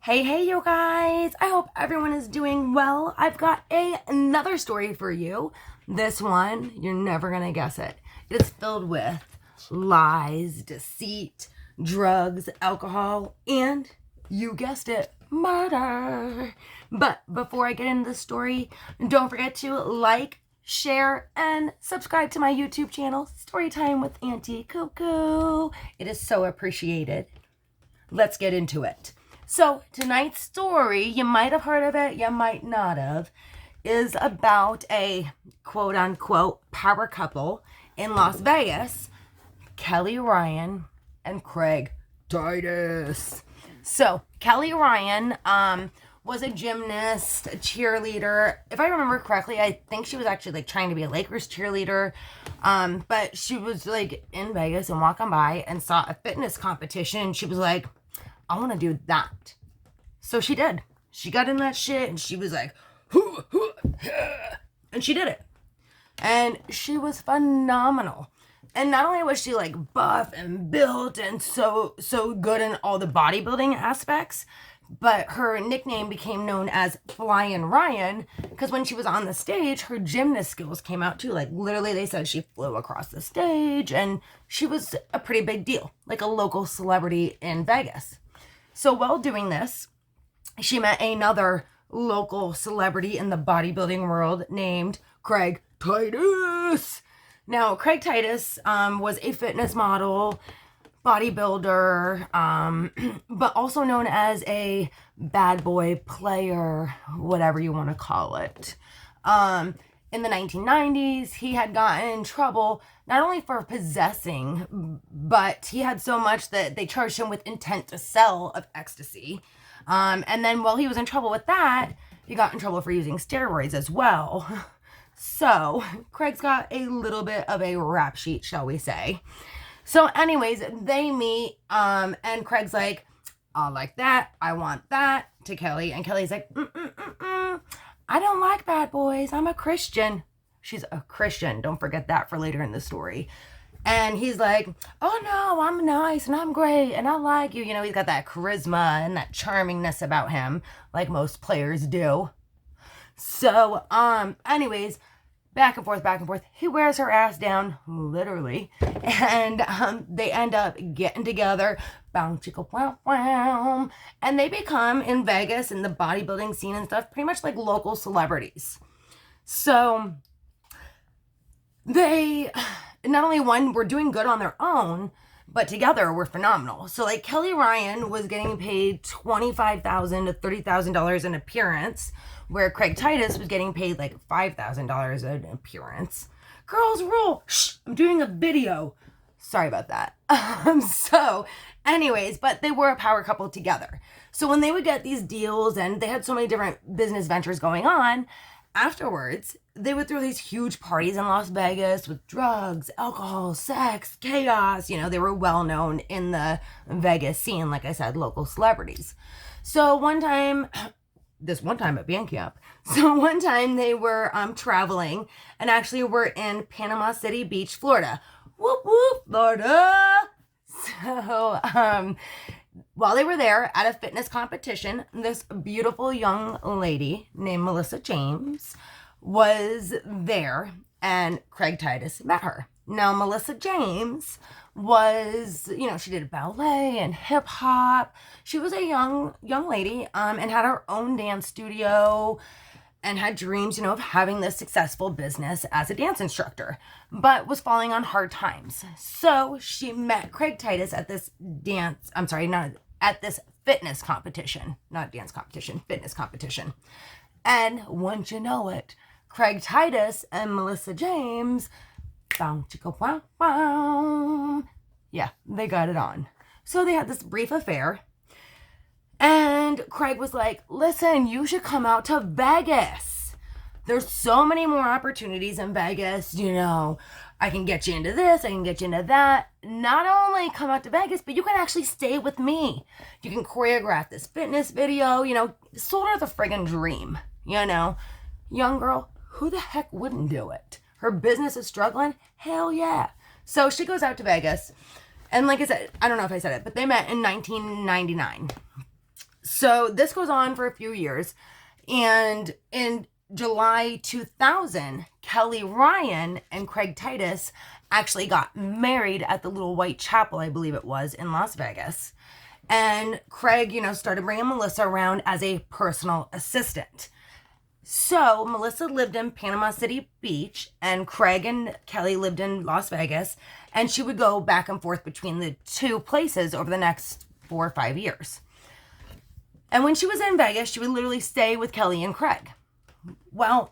Hey, you guys. I hope everyone is doing well. I've got another story for you. This one, you're never going to guess it. It is filled with lies, deceit, drugs, alcohol, and you guessed it, murder. But before I get into the story, don't forget to like, share, and subscribe to my YouTube channel, Storytime with Auntie Cuckoo. It is so appreciated. Let's get into it. So tonight's story, you might have heard of it, you might not have, is about a quote-unquote power couple in Las Vegas, Kellyryan and Craig Titus. So Kellyryan was a gymnast, a cheerleader. If I remember correctly, I think she was actually trying to be a Lakers cheerleader. But she was in Vegas and walking by and saw a fitness competition. And she was like, I want to do that. So she did. She got in that shit and she was like, hoo, hoo, yeah. And she did it. And she was phenomenal. And not only was she buff and built and so good in all the bodybuilding aspects, but her nickname became known as flyingryan because when she was on the stage, her gymnast skills came out too. Literally they said she flew across the stage and she was a pretty big deal, like a local celebrity in Vegas. So while doing this, she met another local celebrity in the bodybuilding world named Craig Titus. Now, Craig Titus was a fitness model, bodybuilder, but also known as a bad boy player, whatever you want to call it. In the 1990s, he had gotten in trouble not only for possessing, but he had so much that they charged him with intent to sell of ecstasy. And then while he was in trouble with that, he got in trouble for using steroids as well. So Craig's got a little bit of a rap sheet, shall we say. So anyways, they meet, and Craig's like, I like that, I want that, to Kelly. And Kelly's like, I don't like bad boys, I'm a Christian. She's a Christian, don't forget that for later in the story. And he's like, oh no, I'm nice and I'm great and I like you. You know, he's got that charisma and that charmingness about him, like most players do. So, anyways, back and forth. He wears her ass down, literally. And they end up getting together. Bow, chicka, wow, wow. And they become, in Vegas, in the bodybuilding scene and stuff, pretty much like local celebrities. So they, not only were doing good on their own, but together were phenomenal. So Kellyryan was getting paid $25,000 to $30,000 an appearance, where Craig Titus was getting paid $5,000 an appearance. Girls rule. Shh, I'm doing a video. Sorry about that. So anyways, but they were a power couple together. So when they would get these deals and they had so many different business ventures going on, afterwards, they would throw these huge parties in Las Vegas with drugs, alcohol, sex, chaos. You know, they were well known in the Vegas scene, like I said, local celebrities. So one time at band camp. So one time they were traveling and actually were in Panama City Beach, Florida. Whoop, whoop, Florida. So while they were there at a fitness competition, this beautiful young lady named Melissa James was there and Craig Titus met her. Now, Melissa James was, she did ballet and hip hop. She was a young lady and had her own dance studio and had dreams, of having this successful business as a dance instructor, but was falling on hard times. So she met Craig Titus at this fitness competition, not dance competition, fitness competition. And once you know it, Craig Titus and Melissa James, bow, chicka, wow, wow. Yeah, they got it on. So they had this brief affair. And Craig was like, listen, you should come out to Vegas. There's so many more opportunities in Vegas. I can get you into this. I can get you into that. Not only come out to Vegas, but you can actually stay with me. You can choreograph this fitness video, sort of the friggin' dream, Young girl, who the heck wouldn't do it? Her business is struggling? Hell yeah. So she goes out to Vegas. And like I said, I don't know if I said it, but they met in 1999. So this goes on for a few years. And in July 2000, Kellyryan and Craig Titus actually got married at the Little White Chapel, I believe it was, in Las Vegas. And Craig, started bringing Melissa around as a personal assistant. So Melissa lived in Panama City Beach, and Craig and Kelly lived in Las Vegas, and she would go back and forth between the two places over the next 4 or 5 years. And when she was in Vegas, she would literally stay with Kelly and Craig. Well,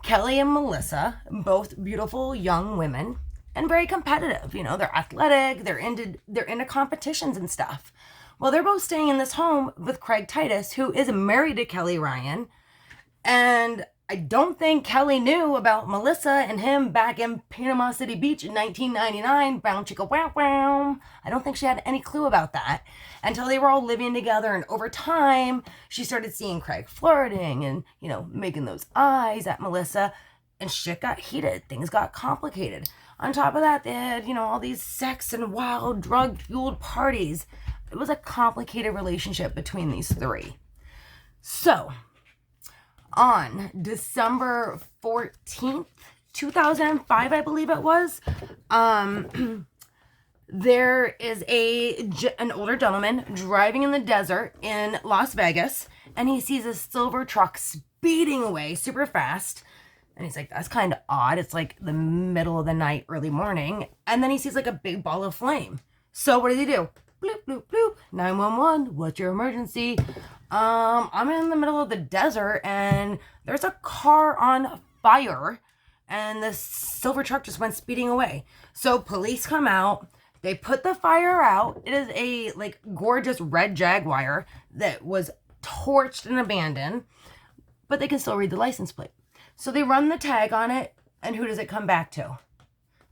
Kelly and Melissa, both beautiful young women and very competitive. They're athletic, they're into competitions and stuff. Well, they're both staying in this home with Craig Titus, who is married to Kellyryan. And I don't think Kelly knew about Melissa and him back in Panama City Beach in 1999. Bow chicka wow wow. I don't think she had any clue about that until they were all living together. And over time, she started seeing Craig flirting and, making those eyes at Melissa. And shit got heated. Things got complicated. On top of that, they had, all these sex and wild drug-fueled parties. It was a complicated relationship between these three. So on December 14th, 2005, I believe it was, there is an older gentleman driving in the desert in Las Vegas, and he sees a silver truck speeding away super fast. And he's like, that's kind of odd. It's like the middle of the night, early morning. And then he sees like a big ball of flame. So what does he do? Bloop, bloop, bloop. 911, what's your emergency? I'm in the middle of the desert and there's a car on fire and the silver truck just went speeding away. So police come out, they put the fire out. It is a gorgeous red Jaguar that was torched and abandoned, but they can still read the license plate. So they run the tag on it, and who does it come back to?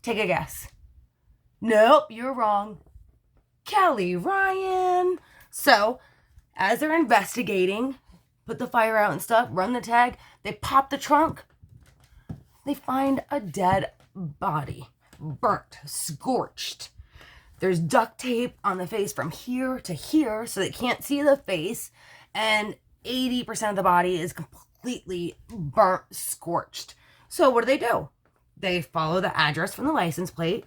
Take a guess. Nope, you're wrong. Kellyryan. So as they're investigating, put the fire out and stuff, run the tag, they pop the trunk, they find a dead body, burnt, scorched. There's duct tape on the face from here to here so they can't see the face, and 80% of the body is completely burnt, scorched. So what do? They follow the address from the license plate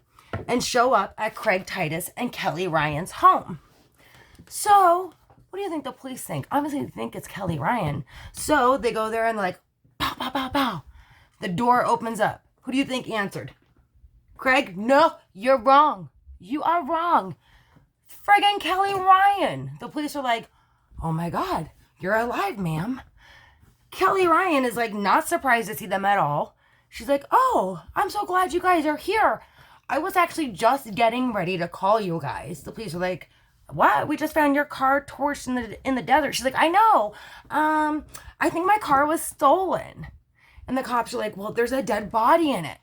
and show up at Craig Titus and Kellyryan's home. So what do you think the police think? Obviously they think it's Kellyryan. So they go there and they're like, pow, pow, pow, pow. The door opens up. Who do you think answered? Craig? No, you're wrong. You are wrong. Friggin' Kellyryan. The police are like, oh my God, you're alive, ma'am. Kellyryan is not surprised to see them at all. She's like, oh, I'm so glad you guys are here. I was actually just getting ready to call you guys. The police are like, what? We just found your car torched in the desert. She's like, I know. I think my car was stolen. And the cops are like, well, there's a dead body in it.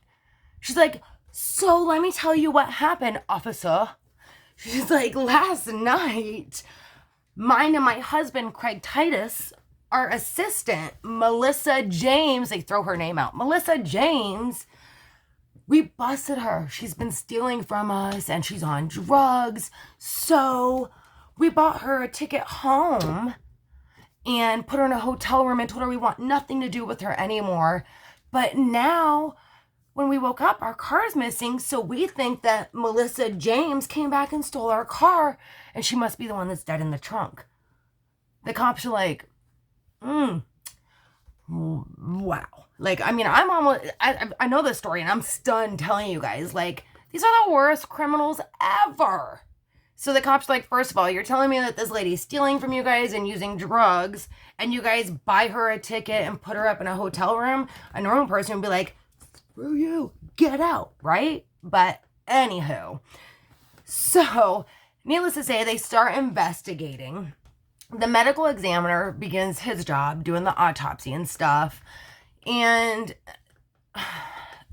She's like, so let me tell you what happened, officer. She's like, last night, mine and my husband, Craig Titus, our assistant, Melissa James, they throw her name out, Melissa James, we busted her. She's been stealing from us and she's on drugs. So we bought her a ticket home and put her in a hotel room and told her we want nothing to do with her anymore. But now when we woke up, our car's missing. So we think that Melissa James came back and stole our car and she must be the one that's dead in the trunk. The cops are like, wow. I know this story and I'm stunned telling you guys, these are the worst criminals ever. So the cops are like, first of all, you're telling me that this lady's stealing from you guys and using drugs and you guys buy her a ticket and put her up in a hotel room? A normal person would be like, screw you, get out, right? But anywho, so needless to say, they start investigating. The medical examiner begins his job doing the autopsy and stuff. And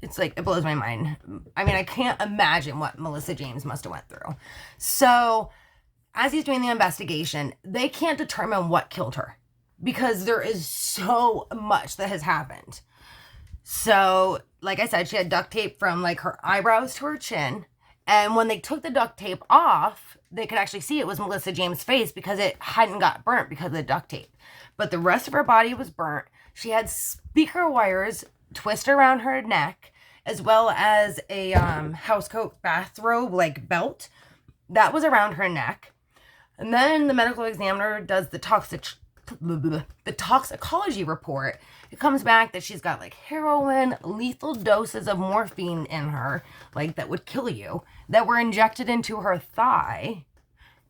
it's it blows my mind. I mean, I can't imagine what Melissa James must have went through. So as he's doing the investigation, they can't determine what killed her because there is so much that has happened. So, like I said, she had duct tape from her eyebrows to her chin. And when they took the duct tape off, they could actually see it was Melissa James' face because it hadn't got burnt because of the duct tape. But the rest of her body was burnt. She had speaker wires twisted around her neck, as well as a housecoat bathrobe like belt that was around her neck. And then the medical examiner does the toxicology report. It comes back that she's got like heroin, lethal doses of morphine in her, like that would kill you, that were injected into her thigh.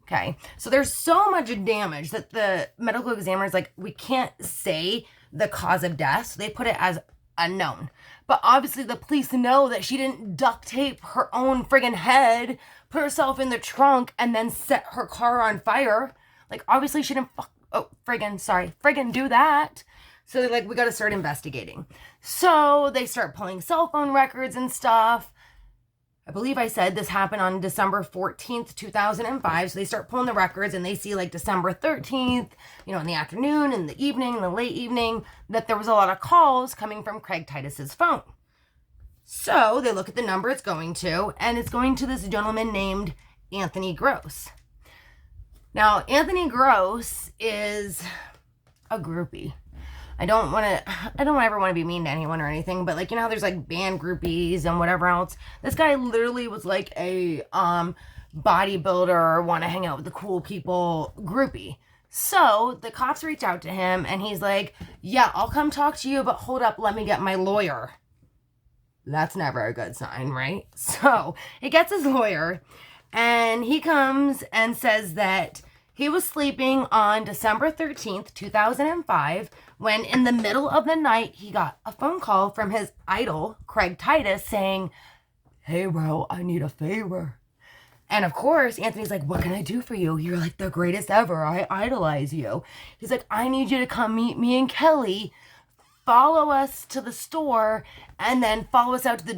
Okay, so there's so much damage that the medical examiner is like, we can't say the cause of death, so they put it as unknown. But obviously the police know that she didn't duct tape her own friggin' head, put herself in the trunk, and then set her car on fire. Like, obviously she didn't friggin' do that. So they're like, we gotta start investigating. So they start pulling cell phone records and stuff. I believe I said this happened on December 14th, 2005. So they start pulling the records and they see like December 13th, you know, in the afternoon, in the evening, in the late evening, that there was a lot of calls coming from Craig Titus's phone. So they look at the number it's going to, and it's going to this gentleman named Anthony Gross. Now, Anthony Gross is a groupie. I don't ever want to be mean to anyone or anything, but like, you know how there's like band groupies and whatever else? This guy literally was like a bodybuilder, want to hang out with the cool people groupie. So the cops reach out to him and he's like, yeah, I'll come talk to you, but hold up, let me get my lawyer. That's never a good sign, right? So he gets his lawyer and he comes and says that he was sleeping on December 13th, 2005, when in the middle of the night, he got a phone call from his idol, Craig Titus, saying, hey, bro, I need a favor. And of course, Anthony's like, what can I do for you? You're like the greatest ever. I idolize you. He's like, I need you to come meet me and Kelly, follow us to the store, and then follow us out to the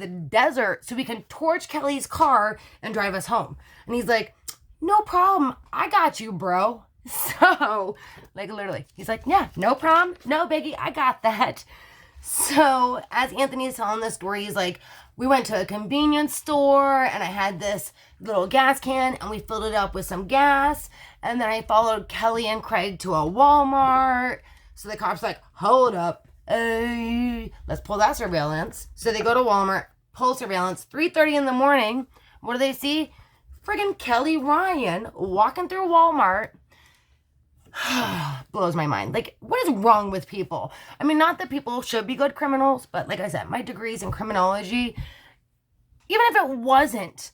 desert so we can torch Kelly's car and drive us home. And he's like, no problem. I got you, bro. So, like, literally, he's like, yeah, no problem. No biggie. I got that. So as Anthony is telling this story, he's like, we went to a convenience store and I had this little gas can and we filled it up with some gas. And then I followed Kelly and Craig to a Walmart. So the cops like, hold up. Hey, let's pull that surveillance. So they go to Walmart, pull surveillance, 3:30 in the morning. What do they see? Friggin' kellyryan walking through Walmart. Blows my mind. Like, what is wrong with people? I mean, not that people should be good criminals, but like I said, my degree's in criminology. Even if it wasn't,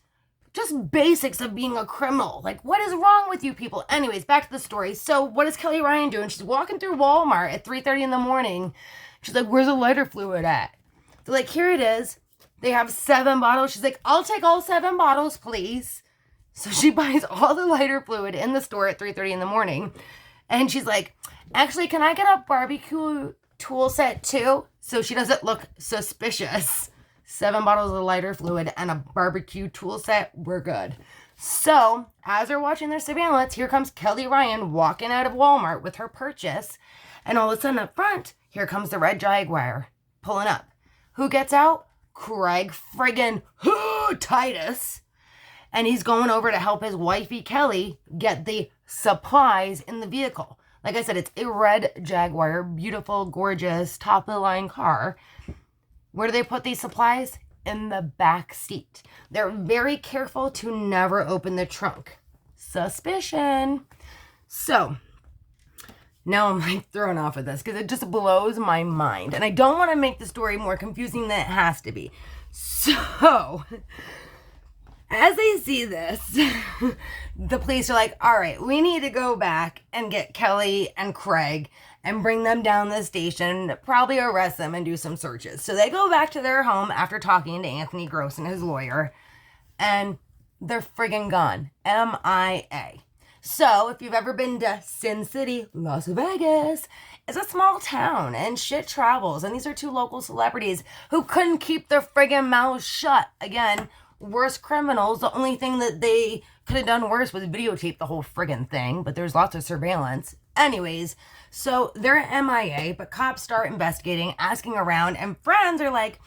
just basics of being a criminal. Like, what is wrong with you people? Anyways, back to the story. So what is kellyryan doing? She's walking through Walmart at 3:30 in the morning. She's like, where's the lighter fluid at? They're like, here it is. They have 7 bottles. She's like, I'll take all 7 bottles, please. So she buys all the lighter fluid in the store at 3:30 in the morning. And she's like, actually, can I get a barbecue tool set too? So she doesn't look suspicious. 7 bottles of lighter fluid and a barbecue tool set. We're good. So as they're watching their surveillance, here comes kellyryan walking out of Walmart with her purchase. And all of a sudden up front, here comes the red Jaguar pulling up. Who gets out? Craig friggin' Titus. And he's going over to help his wifey Kelly get the supplies in the vehicle. Like I said, it's a red Jaguar, beautiful, gorgeous, top of the line car. Where do they put these supplies? In the back seat. They're very careful to never open the trunk. Suspicion. So now I'm like thrown off of this because it just blows my mind. And I don't want to make the story more confusing than it has to be. So as they see this, the police are like, all right, we need to go back and get Kelly and Craig and bring them down the station, probably arrest them and do some searches. So they go back to their home after talking to Anthony Gross and his lawyer, and they're friggin' gone. MIA. So if you've ever been to Sin City, Las Vegas, it's a small town and shit travels. And these are 2 local celebrities who couldn't keep their friggin' mouths shut. Again, worst criminals. The only thing that they could have done worse was videotape the whole friggin' thing, but there's lots of surveillance. Anyways, so they're MIA, but cops start investigating, asking around, and friends are like,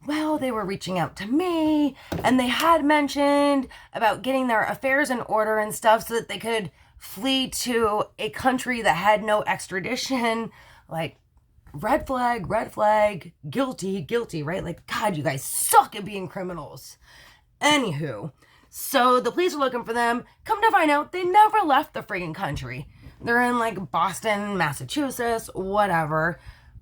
well, they were reaching out to me, and they had mentioned about getting their affairs in order and stuff so that they could flee to a country that had no extradition. Like, red flag, guilty, right? Like, God, you guys suck at being criminals. Anywho, so the police are looking for them. Come to find out, they never left the friggin' country. They're in, like, Boston, Massachusetts, whatever,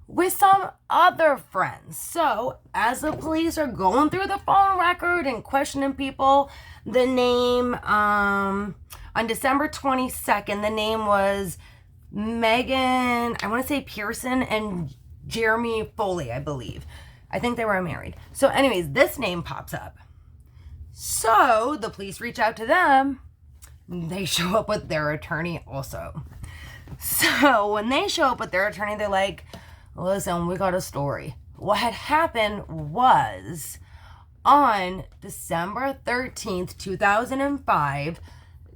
with some other friends. So, as the police are going through the phone record and questioning people, the name, on December 22nd, the name was Megan, I want to say Pearson and Jeremy Foley, I believe. I think they were married. So anyways, this name pops up. So the police reach out to them. They show up with their attorney also. So when they show up with their attorney, they're like, listen, we got a story. What had happened was on December 13th, 2005,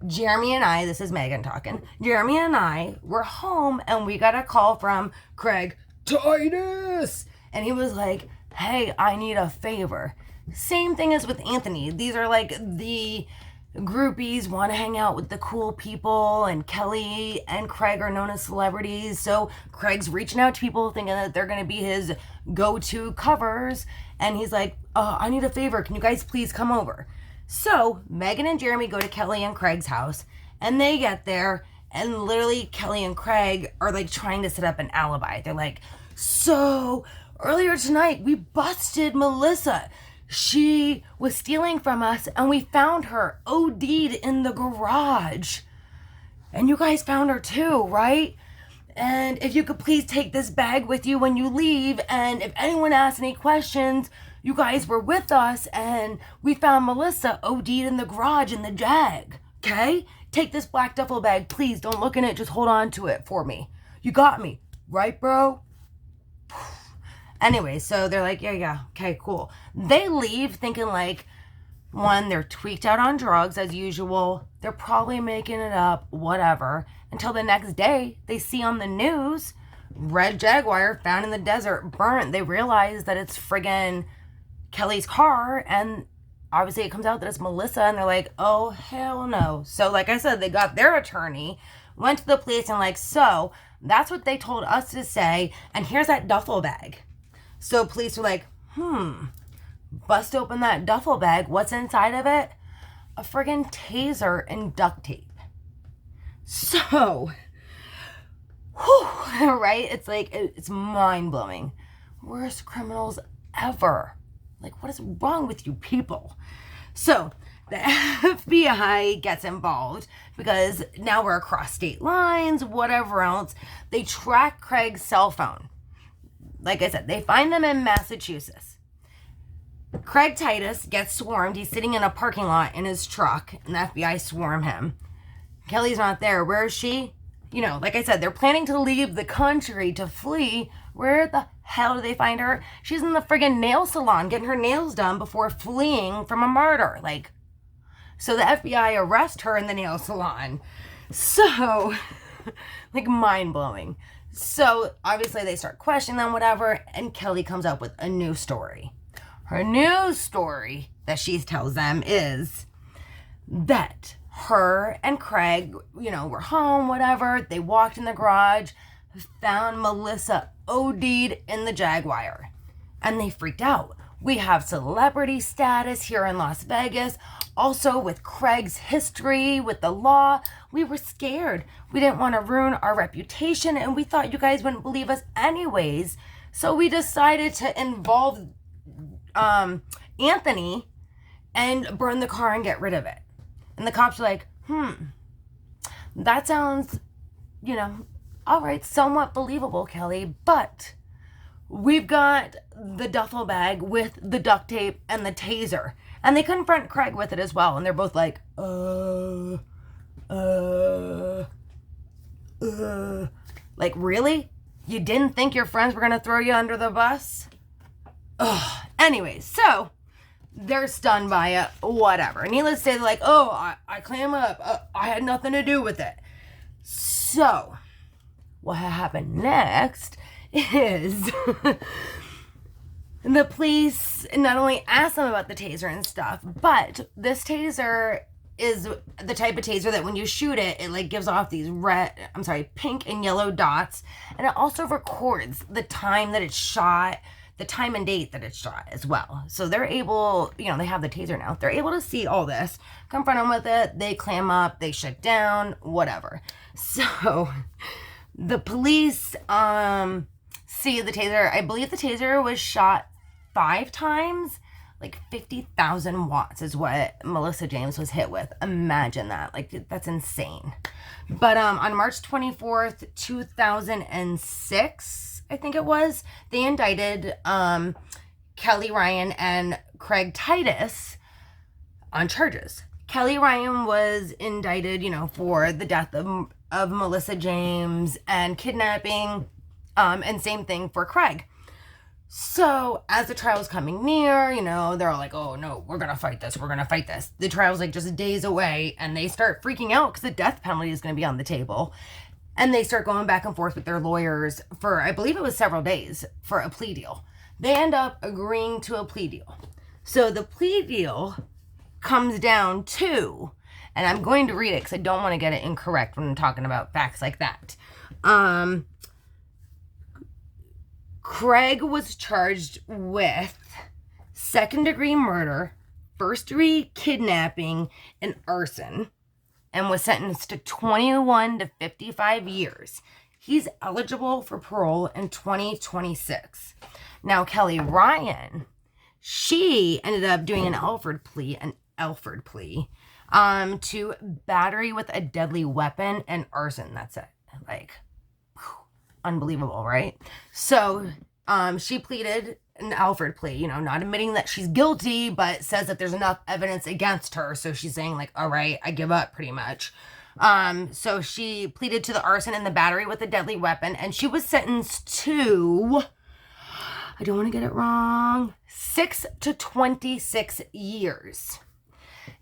Jeremy and I, this is Megan talking, Jeremy and I were home and we got a call from Craig Titus. And he was like, hey, I need a favor. Same thing as with Anthony. These are like the groupies want to hang out with the cool people, and Kelly and Craig are known as celebrities. So Craig's reaching out to people thinking that they're going to be his go-to covers. And he's like, I need a favor. Can you guys please come over? So Megan and Jeremy go to Kelly and Craig's house, and they get there, and literally Kelly and Craig are like trying to set up an alibi. They're like, so earlier tonight we busted Melissa. She was stealing from us, and we found her OD'd in the garage. And you guys found her too, right? And if you could please take this bag with you when you leave, and if anyone asks any questions, you guys were with us, and we found Melissa OD'd in the garage in the Jag, okay? Take this black duffel bag, please. Don't look in it. Just hold on to it for me. You got me, right, bro? Anyway, so they're like, yeah, okay, cool. They leave thinking like, one, they're tweaked out on drugs as usual. They're probably making it up, whatever. Until the next day, they see on the news, red Jaguar found in the desert, burnt. They realize that it's friggin' Kelly's car, and obviously it comes out that it's Melissa, and they're like, oh, hell no. So like I said, they got their attorney, went to the police, and like, so that's what they told us to say, and here's that duffel bag. So police were like, bust open that duffel bag. What's inside of it? A friggin' taser and duct tape. So, right? It's like, it's mind-blowing. Worst criminals ever. Like, what is wrong with you people? So, the FBI gets involved because now we're across state lines, whatever else. They track Craig's cell phone. Like I said, they find them in Massachusetts. Craig Titus gets swarmed. He's sitting in a parking lot in his truck, and the FBI swarm him. Kelly's not there. Where is she? You know, like I said, they're planning to leave the country to flee. Where the hell do they find her? She's in the friggin' nail salon getting her nails done before fleeing from a murder. Like, so the FBI arrest her in the nail salon. So, like, mind-blowing. So, obviously, they start questioning them, whatever, and Kelly comes up with a new story. Her new story that she tells them is that her and Craig, you know, were home, whatever. They walked in the garage, found Melissa OD'd in the Jaguar, and they freaked out. We have celebrity status here in Las Vegas. Also, with Craig's history with the law, we were scared. We didn't want to ruin our reputation, and we thought you guys wouldn't believe us anyways. So we decided to involve Anthony and burn the car and get rid of it. And the cops are like, that sounds, you know, all right, somewhat believable, Kelly, but we've got the duffel bag with the duct tape and the taser. And they confront Craig with it as well. And they're both like, like, really? You didn't think your friends were going to throw you under the bus? Ugh. Anyways, so they're stunned by it, whatever. Needless to say, they're like, oh, I clam up. I had nothing to do with it. So, what happened next is the police not only asked them about the taser and stuff, but this taser is the type of taser that when you shoot it, it like gives off these pink and yellow dots. And it also records the time that it's shot, the time and date that it's shot as well. So they're able, they have the taser now. They're able to see all this, confront them with it. They clam up, they shut down, whatever. So the police see the taser. I believe the taser was shot 5 times. Like 50,000 watts is what Melissa James was hit with. Imagine that. Like, that's insane. But on March 24th, 2006, I think it was, they indicted Kellyryan and Craig Titus on charges. Kellyryan was indicted, for the death of Melissa James and kidnapping, and same thing for Craig. So, as the trial's coming near, they're all like, oh, no, we're going to fight this. We're going to fight this. The trial's like just days away, and they start freaking out because the death penalty is going to be on the table. And they start going back and forth with their lawyers for, I believe it was several days, for a plea deal. They end up agreeing to a plea deal. So, the plea deal comes down to, and I'm going to read it because I don't want to get it incorrect when I'm talking about facts like that. Craig was charged with 2nd-degree murder, 1st-degree kidnapping, and arson, and was sentenced to 21 to 55 years. He's eligible for parole in 2026. Now, Kellyryan, she ended up doing an Alford plea to battery with a deadly weapon and arson. That's it. Like, unbelievable, right? So she pleaded an Alford plea, not admitting that she's guilty, but says that there's enough evidence against her. So she's saying like, all right, I give up pretty much. So she pleaded to the arson and the battery with a deadly weapon, and she was sentenced to, I don't want to get it wrong, 6 to 26 years.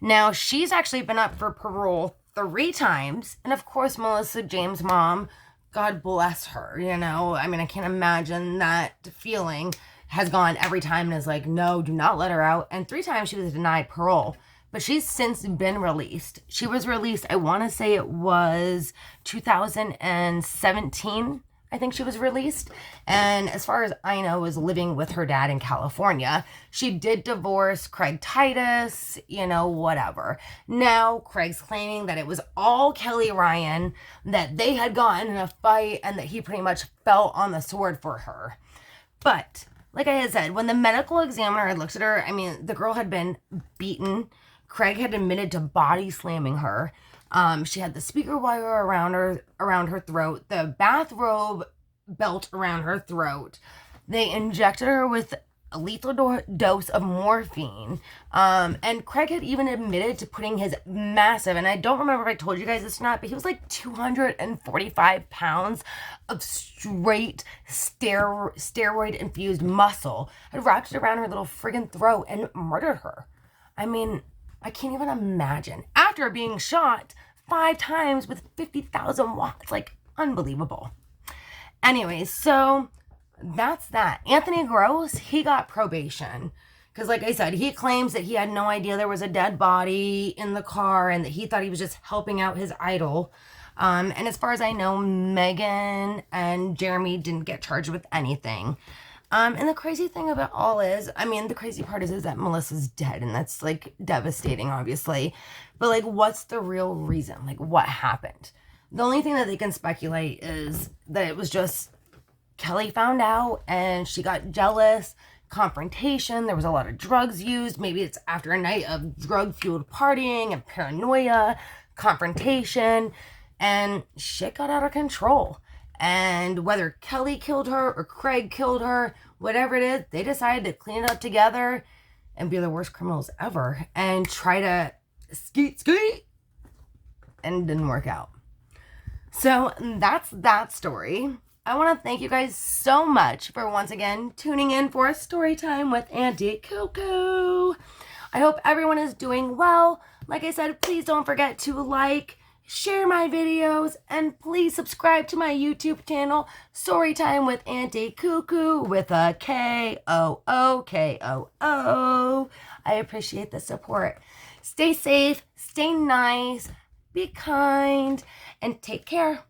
Now, she's actually been up for parole 3 times. And of course, Melissa James' mom, God bless her, I can't imagine that feeling, has gone every time and is like, no, do not let her out. And 3 times she was denied parole, but she's since been released. She was released, I want to say it was 2017, I think she was released. And as far as I know, was living with her dad in California. She did divorce Craig Titus, whatever. Now, Craig's claiming that it was all Kellyryan, that they had gotten in a fight, and that he pretty much fell on the sword for her. But, like I had said, when the medical examiner had looked at her, the girl had been beaten. Craig had admitted to body slamming her. She had the speaker wire around her throat, the bathrobe belt around her throat. They injected her with a lethal dose of morphine. And Craig had even admitted to putting his massive, and I don't remember if I told you guys this or not, but he was like 245 pounds of straight steroid-infused muscle, had wrapped it around her little friggin' throat and murdered her. I can't even imagine. After being shot 5 times with 50,000 watts. Like, unbelievable. Anyways, so that's that. Anthony Gross, he got probation. Because like I said, he claims that he had no idea there was a dead body in the car and that he thought he was just helping out his idol. And as far as I know, Megan and Jeremy didn't get charged with anything. And the crazy thing about all is, the crazy part is that Melissa's dead, and that's, like, devastating, obviously. But, like, what's the real reason? Like, what happened? The only thing that they can speculate is that it was just Kelly found out, and she got jealous, confrontation, there was a lot of drugs used. Maybe it's after a night of drug-fueled partying and paranoia, confrontation, and shit got out of control. And whether Kelly killed her or Craig killed her, whatever it is, they decided to clean it up together and be the worst criminals ever and try to skeet, and it didn't work out. So that's that story. I want to thank you guys so much for once again tuning in for story time with Auntie Cuckoo. I hope everyone is doing well. Like I said, please don't forget to like, share my videos, and please subscribe to my YouTube channel, Storytime with Auntie Cuckoo, with a Kookoo. I appreciate the support. Stay safe, stay nice, be kind, and take care.